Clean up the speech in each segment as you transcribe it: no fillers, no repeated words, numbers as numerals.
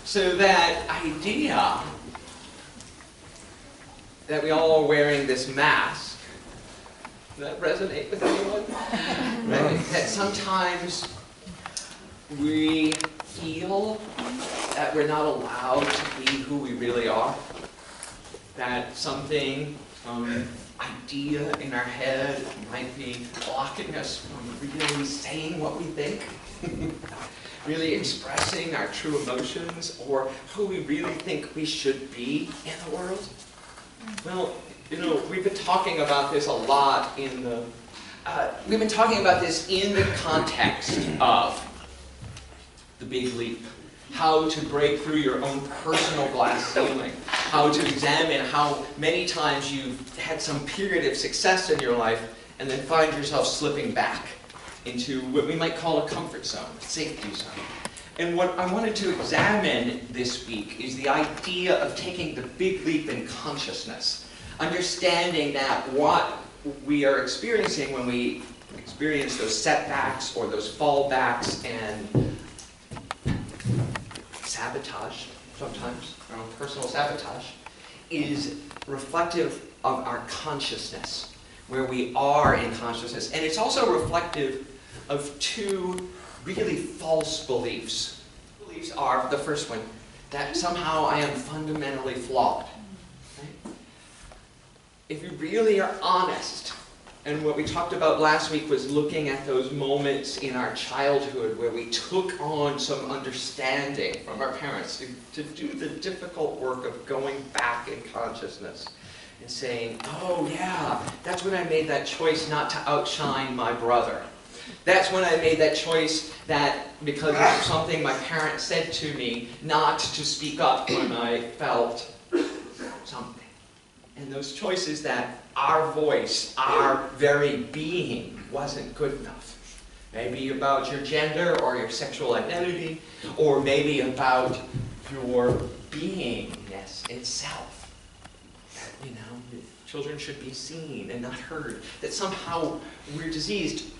So that idea that we all are wearing this mask, does that resonate with anyone? Right? That sometimes we feel that we're not allowed to be who we really are. That something, some idea in our head might be blocking us from really saying what we think. Really expressing our true emotions or who we really think we should be in the world. Well, we've been talking about this a lot in the, we've been talking about this in the context of the big leap. How to break through your own personal glass ceiling. How to examine how many times you've had some period of success in your life and then find yourself slipping back into what we might call a comfort zone, a safety zone. And what I wanted to examine this week is the idea of taking the big leap in consciousness. Understanding that what we are experiencing when we experience those setbacks or those fallbacks and sabotage, sometimes, our own personal sabotage, is reflective of our consciousness, where we are in consciousness. And it's also reflective of two really false beliefs. Beliefs are, the first one, that somehow I am fundamentally flawed. Right? If you really are honest, and what we talked about last week was looking at those moments in our childhood where we took on some understanding from our parents to do the difficult work of going back in consciousness and saying, oh yeah, that's when I made that choice not to outshine my brother. That's when I made that choice that, because of something my parents said to me, not to speak up when I felt something. And those choices that our voice, our very being wasn't good enough. Maybe about your gender or your sexual identity, or maybe about your beingness itself. That, children should be seen and not heard. That somehow we're diseased,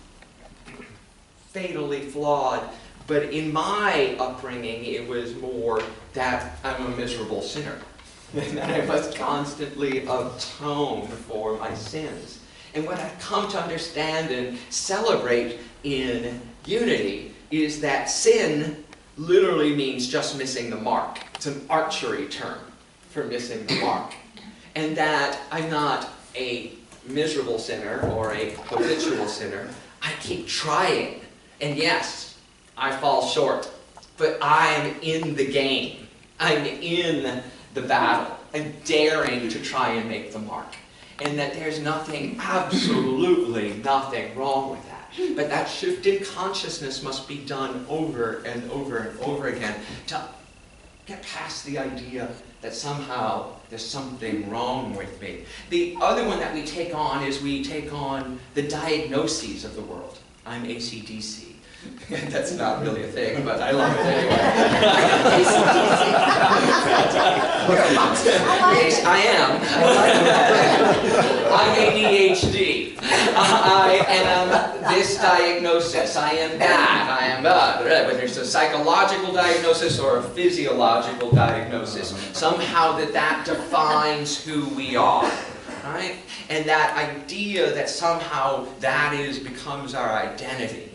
fatally flawed. But in my upbringing, it was more that I'm a miserable sinner. And that I must constantly atone for my sins. And what I've come to understand and celebrate in unity is that sin literally means just missing the mark. It's an archery term for missing the mark. And that I'm not a miserable sinner or a habitual sinner. I keep trying. And yes, I fall short. But I'm in the game. I'm in the battle and daring to try and make the mark. And that there's nothing, absolutely nothing wrong with that. But that shift in consciousness must be done over and over and over again to get past the idea that somehow there's something wrong with me. The other one that we take on is we take on the diagnoses of the world. I'm AC/DC. That's not really a thing, but I love it anyway. Yes, I am. I'm ADHD. I am this diagnosis. I am that. I am that. Whether it's a psychological diagnosis or a physiological diagnosis, somehow that defines who we are. Right? And that idea that somehow that becomes our identity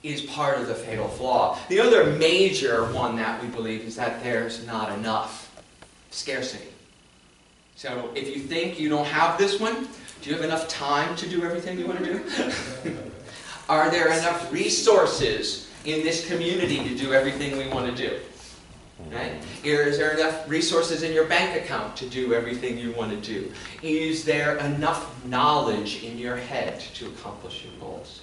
is part of the fatal flaw. The other major one that we believe is that there's not enough. Scarcity. So if you think you don't have this one, do you have enough time to do everything you want to do? Are there enough resources in this community to do everything we want to do? Right? Is there enough resources in your bank account to do everything you want to do? Is there enough knowledge in your head to accomplish your goals?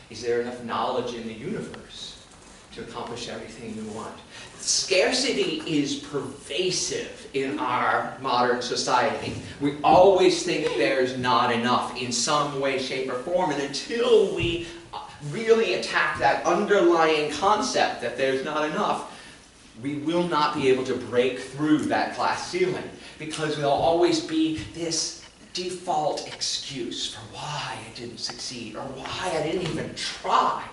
Is there enough knowledge in the universe to accomplish everything you want? Scarcity is pervasive in our modern society. We always think there's not enough in some way, shape, or form, and until we really attack that underlying concept that there's not enough, we will not be able to break through that glass ceiling, because there'll always be this default excuse for why I didn't succeed or why I didn't even try.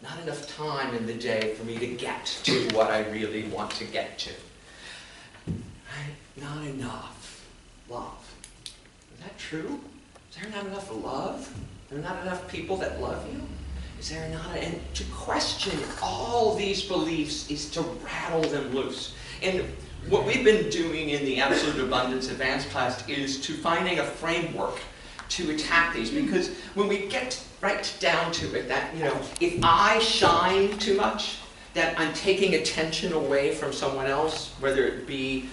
not enough time in the day for me to get to what I really want to get to. Right? Not enough love. Is that true? Is there not enough love? Are there not enough people that love you? Is there not? And to question all these beliefs is to rattle them loose. And what we've been doing in the Absolute Abundance Advanced class is to finding a framework to attack these, because when we get right down to it, that, if I shine too much, that I'm taking attention away from someone else, whether it be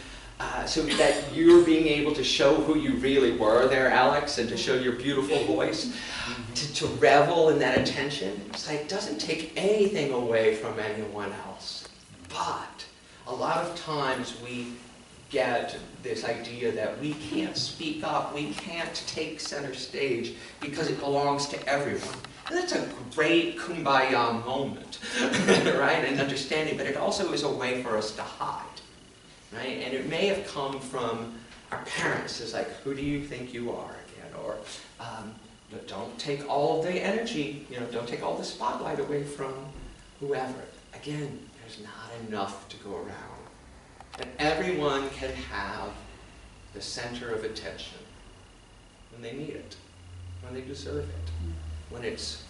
so that you're being able to show who you really were there, Alex, and to show your beautiful voice, to revel in that attention. It's like, it doesn't take anything away from anyone else. But a lot of times we get this idea that we can't speak up, we can't take center stage because it belongs to everyone. And that's a great kumbaya moment, right, and understanding, but it also is a way for us to hide, right? And it may have come from our parents. It's like, who do you think you are again? Or don't take all of the energy, don't take all the spotlight away from whoever. Again, there's not enough to go around. And everyone can have the center of attention when they need it, when they deserve it, when it's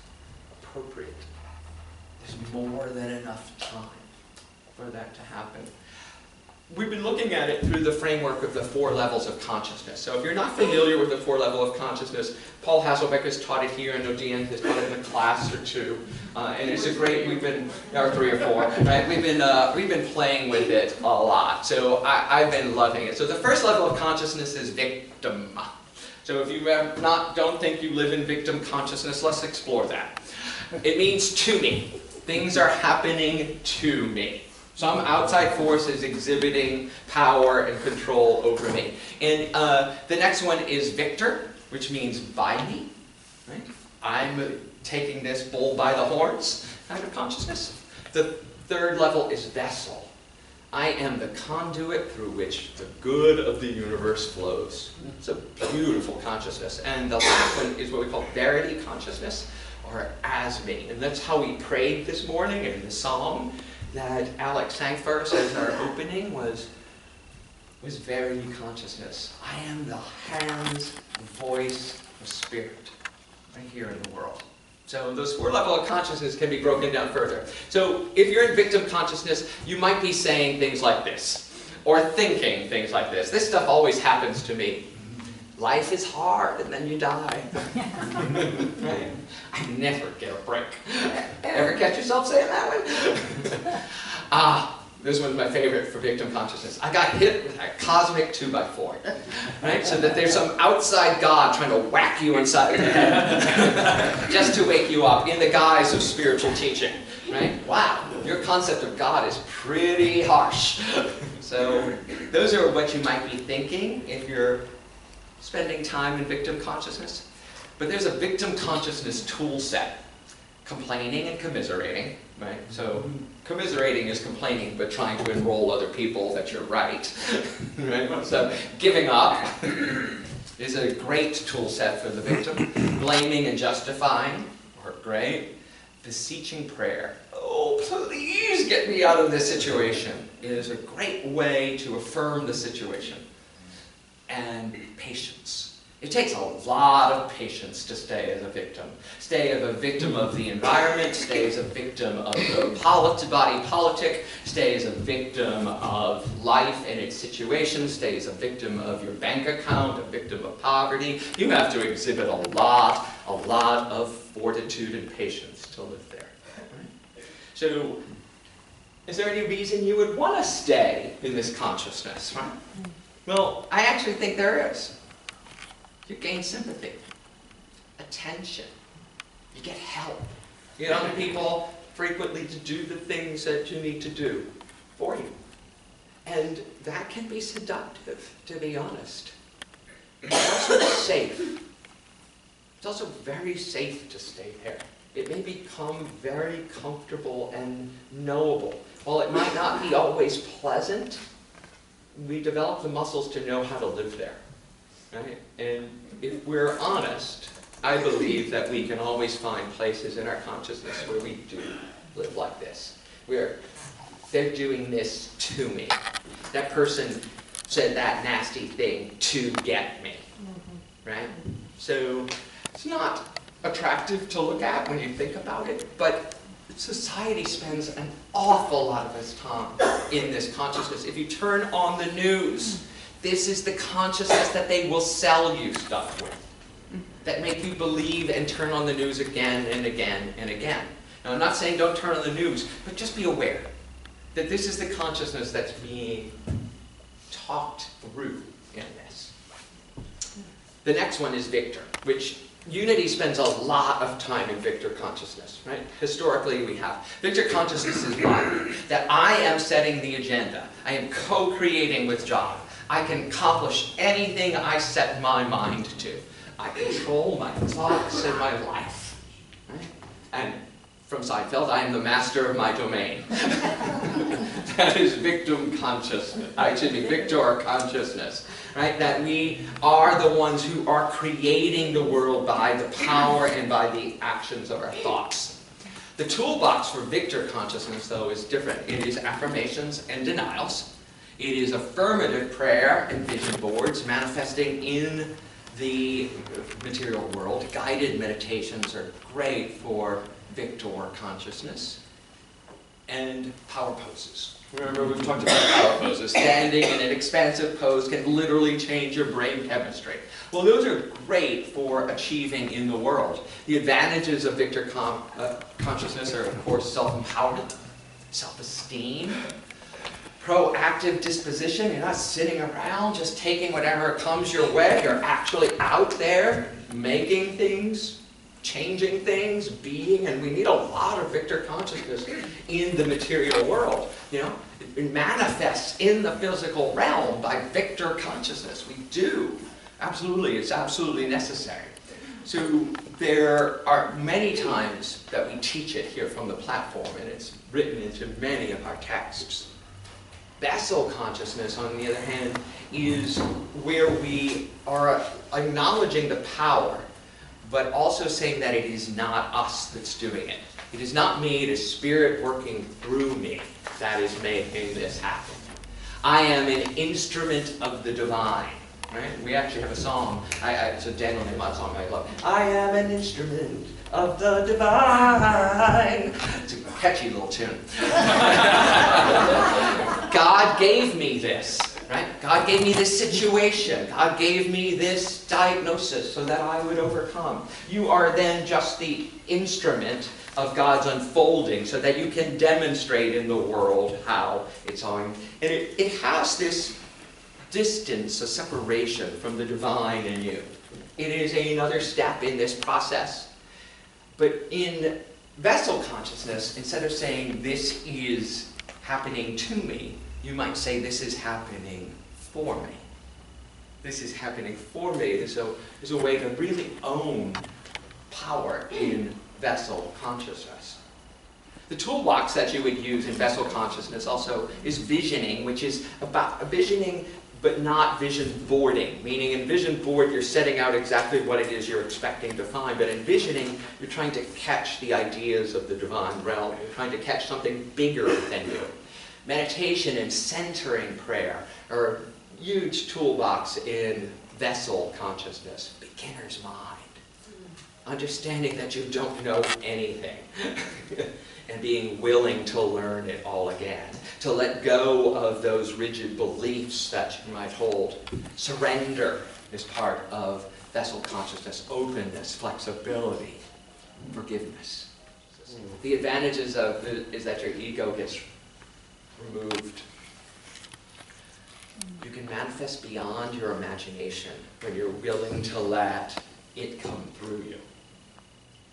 appropriate. There's more than enough time for that to happen. We've been looking at it through the framework of the 4 levels of consciousness. So if you're not familiar with the 4 levels of consciousness, Paul Hasselbeck has taught it here, and Odin has taught it in a class or 2. And it's a great, or 3 or 4, right? We've been playing with it a lot. So I've been loving it. So the first level of consciousness is victim. So if you don't think you live in victim consciousness, let's explore that. It means to me. Things are happening to me. Some outside force is exhibiting power and control over me. And the next one is victor, which means by me. Right? I'm taking this bull by the horns kind of consciousness. The third level is vessel. I am the conduit through which the good of the universe flows. It's a beautiful consciousness. And the last one is what we call verity consciousness, or as me. And that's how we prayed this morning in the song that Alex sang first as our opening was verity consciousness. I am the hands, the voice, the spirit, right here in the world. So those 4 levels of consciousness can be broken down further. So if you're in victim consciousness, you might be saying things like this, or thinking things like this. This stuff always happens to me. Life is hard, and then you die. Right? I never get a break. Ever catch yourself saying that one? This one's my favorite for victim consciousness. I got hit with a cosmic 2x4. Right? So that there's some outside God trying to whack you inside the head just to wake you up in the guise of spiritual teaching. Right? Wow, your concept of God is pretty harsh. So those are what you might be thinking if you're spending time in victim consciousness. But there's a victim consciousness tool set. Complaining and commiserating, right? So commiserating is complaining but trying to enroll other people that you're right. Right? So giving up is a great tool set for the victim. Blaming and justifying are great. Beseeching prayer. Oh, please get me out of this situation. It is a great way to affirm the situation. And patience. It takes a lot of patience to stay as a victim. Stay as a victim of the environment, stay as a victim of the body politic, stay as a victim of life and its situations, stay as a victim of your bank account, a victim of poverty. You have to exhibit a lot of fortitude and patience to live there. Right? So, is there any reason you would want to stay in this consciousness? Right? Well, I actually think there is. You gain sympathy, attention, you get help. You get other people frequently to do the things that you need to do for you. And that can be seductive, to be honest. It's also safe. It's also very safe to stay there. It may become very comfortable and knowable. While it might not be always pleasant, we develop the muscles to know how to live there. Right? And if we're honest, I believe that we can always find places in our consciousness where we do live like this. Where they're doing this to me. That person said that nasty thing to get me. Right? So it's not attractive to look at when you think about it, but society spends an awful lot of its time in this consciousness. If you turn on the news, this is the consciousness that they will sell you stuff with, that make you believe and turn on the news again and again and again. Now, I'm not saying don't turn on the news, but just be aware that this is the consciousness that's being talked through in this. The next one is Victor, which Unity spends a lot of time in Victor consciousness, right? Historically, we have. Victor consciousness is one, that I am setting the agenda. I am co-creating with John. I can accomplish anything I set my mind to. I control my thoughts and my life. Right? And from Seinfeld, I am the master of my domain. That is victim consciousness. Victor consciousness. Right? That we are the ones who are creating the world by the power and by the actions of our thoughts. The toolbox for Victor consciousness, though, is different. It is affirmations and denials. It is affirmative prayer and vision boards manifesting in the material world. Guided meditations are great for Victor consciousness. And power poses. Remember, we've talked about power poses. Standing in an expansive pose can literally change your brain chemistry. Well, those are great for achieving in the world. The advantages of Victor consciousness are, of course, self-empowerment, self-esteem, proactive disposition. You're not sitting around just taking whatever comes your way. You're actually out there making things, changing things, being, and we need a lot of Victor consciousness in the material world. You know, it manifests in the physical realm by Victor consciousness. We do. Absolutely, it's absolutely necessary. So there are many times that we teach it here from the platform, and it's written into many of our texts. Vessel consciousness, on the other hand, is where we are acknowledging the power, but also saying that it is not us that's doing it. It is not me, it is Spirit working through me that is making this happen. I am an instrument of the divine. Right? We actually have a song. It's a Daniel Nehemiah song I love. I am an instrument of the divine. It's a catchy little tune. God gave me this. Right? God gave me this situation. God gave me this diagnosis so that I would overcome. You are then just the instrument of God's unfolding so that you can demonstrate in the world how it's on. And it has this distance, a separation from the divine in you. It is another step in this process. But in vessel consciousness, instead of saying this is happening to me, you might say this is happening for me. This is happening for me. There's a way to really own power in vessel consciousness. The toolbox that you would use in vessel consciousness also is visioning, which is about visioning but not vision boarding. Meaning in vision board, you're setting out exactly what it is you're expecting to find, but in visioning, you're trying to catch the ideas of the divine realm. You're trying to catch something bigger than you. Meditation and centering prayer are a huge toolbox in vessel consciousness. Beginner's mind. Understanding that you don't know anything. And being willing to learn it all again. To let go of those rigid beliefs that you might hold. Surrender is part of vessel consciousness. Openness, flexibility, forgiveness. The advantages of it is that your ego gets removed. You can manifest beyond your imagination when you're willing to let it come through you.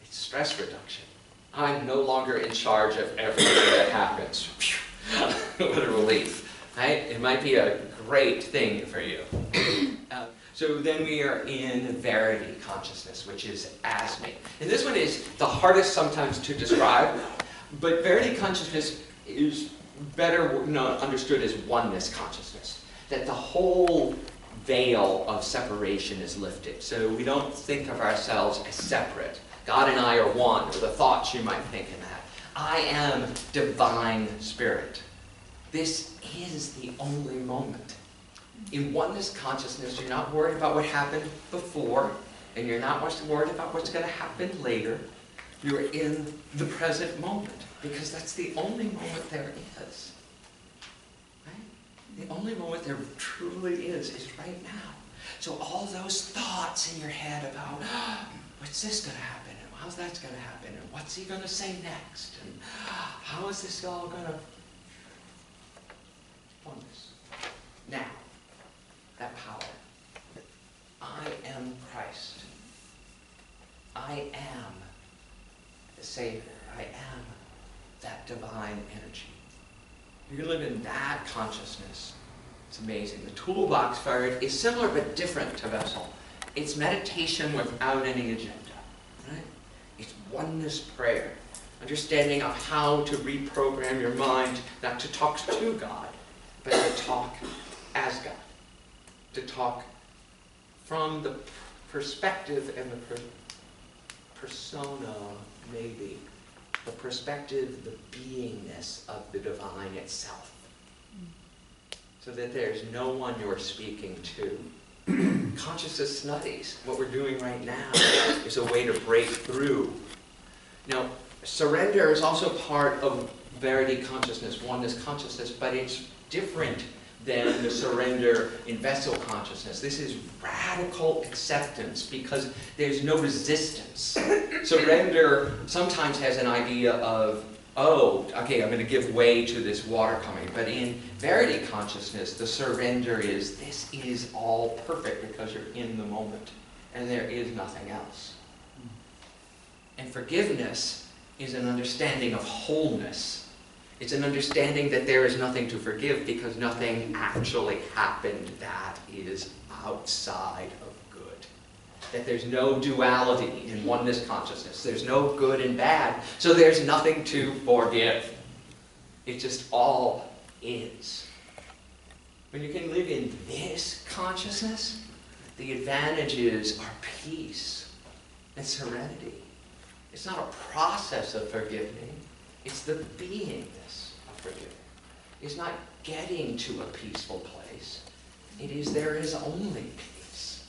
It's stress reduction. I'm no longer in charge of everything that happens. What a relief, right? It might be a great thing for you. So then we are in verity consciousness, which is as me. And this one is the hardest sometimes to describe, but verity consciousness is better understood as oneness consciousness. That the whole veil of separation is lifted. So we don't think of ourselves as separate. God and I are one, or the thoughts you might think in that. I am divine spirit. This is the only moment. In oneness consciousness, you're not worried about what happened before, and you're not worried about what's going to happen later. You're in the present moment, because that's the only moment there is. Right? The only moment there truly is right now. So all those thoughts in your head about, what's this going to happen, and how's that going to happen, and what's he going to say next, and how is this all going to... Oneness. Now, that power. I am Christ. I am the Savior. I am that divine energy. You can live in that consciousness. It's amazing. The toolbox for it is similar but different to Vessel. It's meditation without any agenda. Right? It's oneness prayer. Understanding of how to reprogram your mind, not to talk to God, but to talk as God. To talk from the perspective and the persona, maybe. The perspective, the beingness of the divine itself. So that there's no one you're speaking to. Consciousness studies, what we're doing right now, is a way to break through. Now, surrender is also part of verity consciousness, oneness consciousness, but it's different than the surrender in vessel consciousness. This is radical acceptance because there's no resistance. Surrender sometimes has an idea of, oh, okay, I'm going to give way to this water coming. But in verity consciousness, the surrender is, this is all perfect because you're in the moment. And there is nothing else. And forgiveness is an understanding of wholeness. It's an understanding that there is nothing to forgive because nothing actually happened that is outside of good. That there's no duality in oneness consciousness. There's no good and bad, so there's nothing to forgive. It just all is. When you can live in this consciousness, the advantages are peace and serenity. It's not a process of forgiving. It's the beingness of forgiving. It's not getting to a peaceful place. It is there is only peace.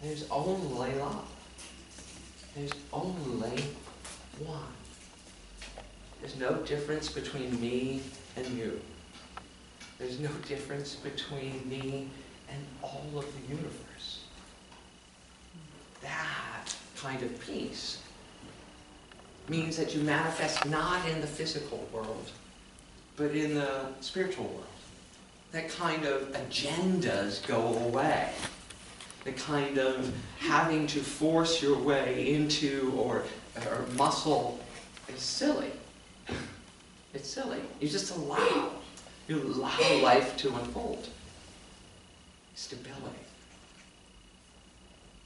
There's only love. There's only one. There's no difference between me and you. There's no difference between me and all of the universe. That kind of peace means that you manifest not in the physical world, but in the spiritual world. That kind of agendas go away. The kind of having to force your way into or muscle is silly. It's silly. You just allow. You allow life to unfold. Stability.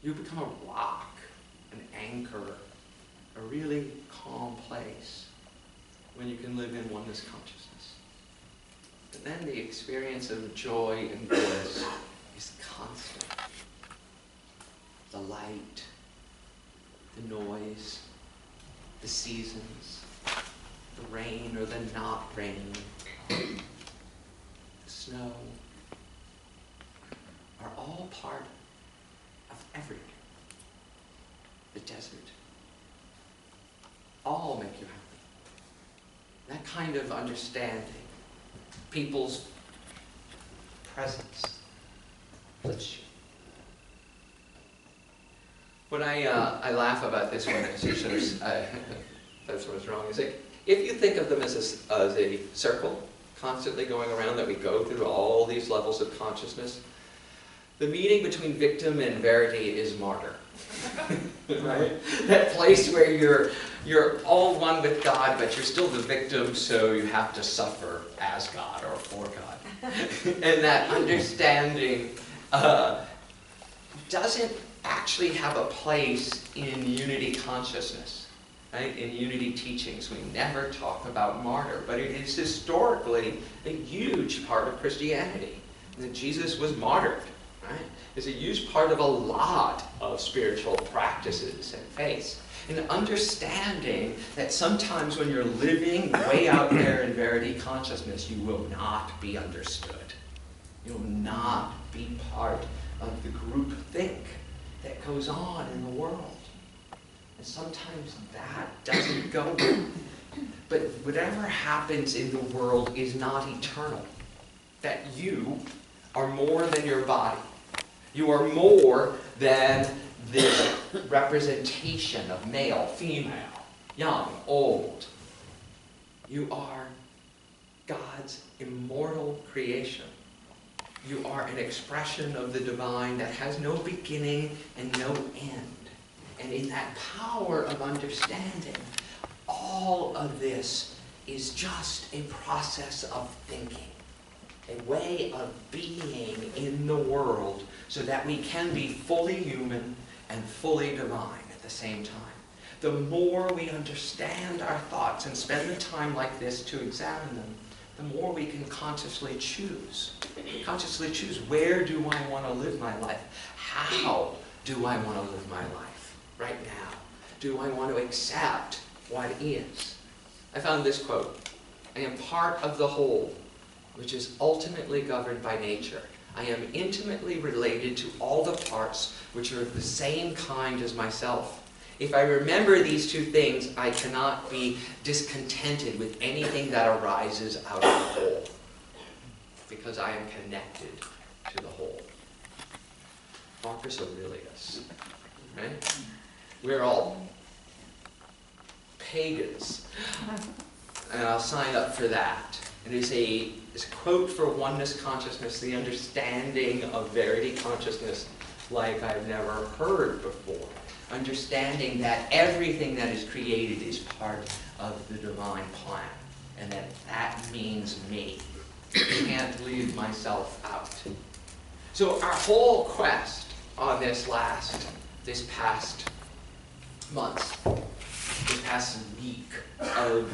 You become a rock, an anchor, a really calm place when you can live in oneness consciousness. But then the experience of joy and bliss is constant. The light, the noise, the seasons, the rain or the not rain, the snow, are all part of everything. The desert. All make you happy. That kind of understanding, people's presence, lifts you. When I laugh about this one, that's what's wrong. It's like, if you think of them as a circle, constantly going around, that we go through all these levels of consciousness, the meeting between victim and verity is martyr. Right? That place where you're all one with God, but you're still the victim, so you have to suffer as God or for God. And that understanding doesn't actually have a place in unity consciousness. Right? In unity teachings, we never talk about martyr, but it is historically a huge part of Christianity. That Jesus was martyred. right? Is a huge part of a lot of spiritual practices and faiths. And understanding that sometimes when you're living way out there in verity consciousness, you will not be understood. You will not be part of the group think that goes on in the world. And sometimes that doesn't go well. But whatever happens in the world is not eternal. That you are more than your body. You are more than this representation of male, female, young, old. You are God's immortal creation. You are an expression of the divine that has no beginning and no end. And in that power of understanding, all of this is just a process of thinking, a way of being in the world so that we can be fully human and fully divine at the same time. The more we understand our thoughts and spend the time like this to examine them, the more we can consciously choose. Consciously choose, where do I want to live my life? How do I want to live my life right now? Do I want to accept what is? I found this quote: I am part of the whole, which is ultimately governed by nature. I am intimately related to all the parts which are of the same kind as myself. If I remember these two things, I cannot be discontented with anything that arises out of the whole, because I am connected to the whole. Marcus Aurelius, right? We're all pagans, and I'll sign up for that. It is a quote for oneness consciousness, the understanding of verity consciousness like I've never heard before. Understanding that everything that is created is part of the divine plan, and that means me. I can't leave myself out. So our whole quest on this past month, this past week of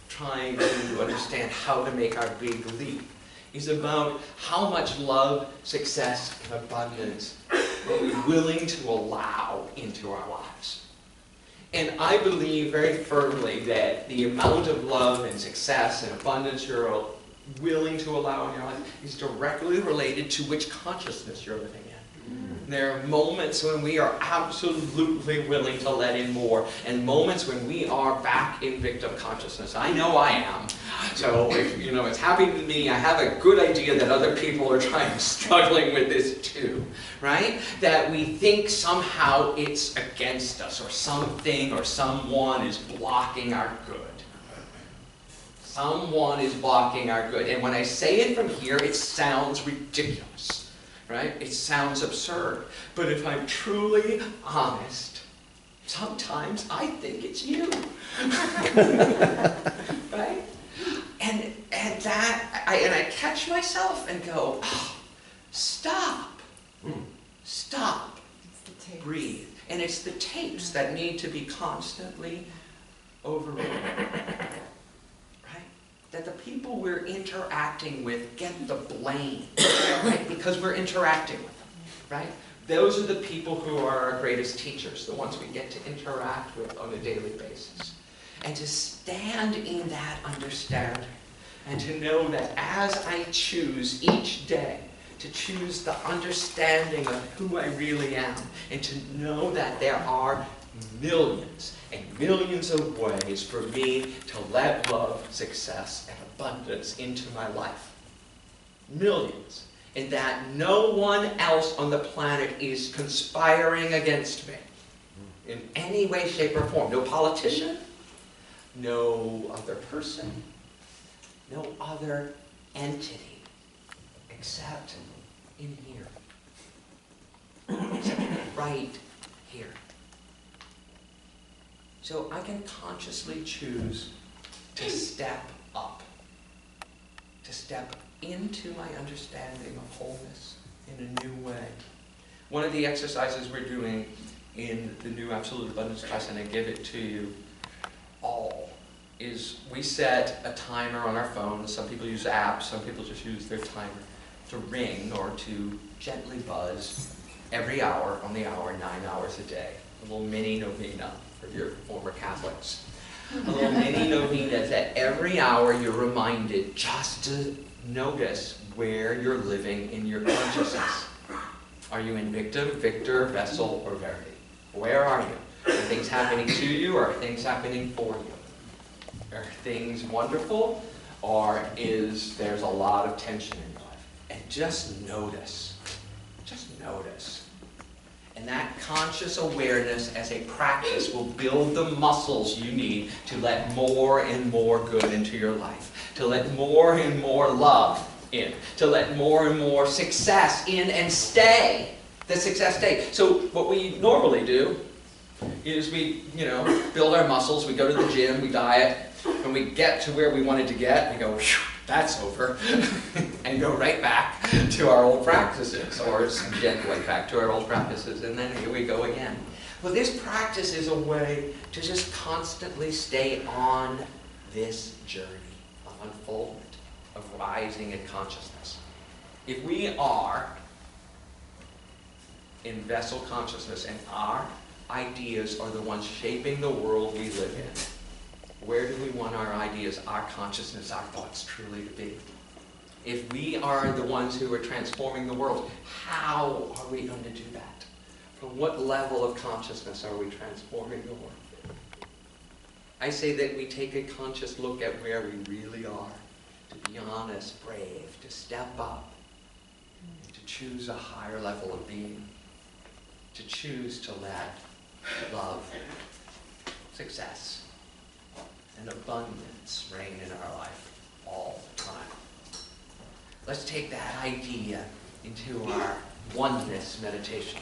trying to understand how to make our big leap is about how much love, success, and abundance are we willing to allow into our lives. And I believe very firmly that the amount of love and success and abundance you're willing to allow in your life is directly related to which consciousness you're living in. There are moments when we are absolutely willing to let in more, and moments when we are back in victim consciousness. I know I am. So if it's happening to me, I have a good idea that other people are struggling with this too, right? That we think somehow it's against us, or something or someone is blocking our good. Someone is blocking our good. And when I say it from here, it sounds ridiculous. Right? It sounds absurd. But if I'm truly honest, sometimes I think it's you. Right? And I catch myself and go, oh, stop. Stop. Breathe. And it's the tapes that need to be constantly overridden. That the people we're interacting with get the blame, right? Because we're interacting with them, right? Those are the people who are our greatest teachers, the ones we get to interact with on a daily basis. And to stand in that understanding, and to know that as I choose each day to choose the understanding of who I really am, and to know that there are millions and millions of ways for me to let love, success, and abundance into my life. Millions. And that no one else on the planet is conspiring against me in any way, shape, or form. No politician, no other person, no other entity, except in here. Except right here. So I can consciously choose to step up, to step into my understanding of wholeness in a new way. One of the exercises we're doing in the new Absolute Abundance class, and I give it to you all, is we set a timer on our phones. Some people use apps, some people just use their timer to ring or to gently buzz every hour on the hour, 9 hours a day. A little mini novena for your former Catholics. A little mini novena that every hour you're reminded just to notice where you're living in your consciousness. Are you in victim, victor, vessel, or verity? Where are you? Are things happening to you, or are things happening for you? Are things wonderful, or there's a lot of tension in your life? And just notice. Just notice. And that conscious awareness as a practice will build the muscles you need to let more and more good into your life, to let more and more love in, to let more and more success in and stay. The success stay. So what we normally do is we, build our muscles, we go to the gym, we diet, and we get to where we wanted to get, we go, phew, that's over, and go right back to our old practices, or gently back to our old practices, and then here we go again. Well, this practice is a way to just constantly stay on this journey of unfoldment, of rising in consciousness. If we are in vessel consciousness and our ideas are the ones shaping the world we live in, where do we want our ideas, our consciousness, our thoughts truly to be? If we are the ones who are transforming the world, how are we going to do that? From what level of consciousness are we transforming the world? I say that we take a conscious look at where we really are, to be honest, brave, to step up, to choose a higher level of being, to choose to let love, success, and abundance reign in our life all the time. Let's take that idea into our oneness meditation.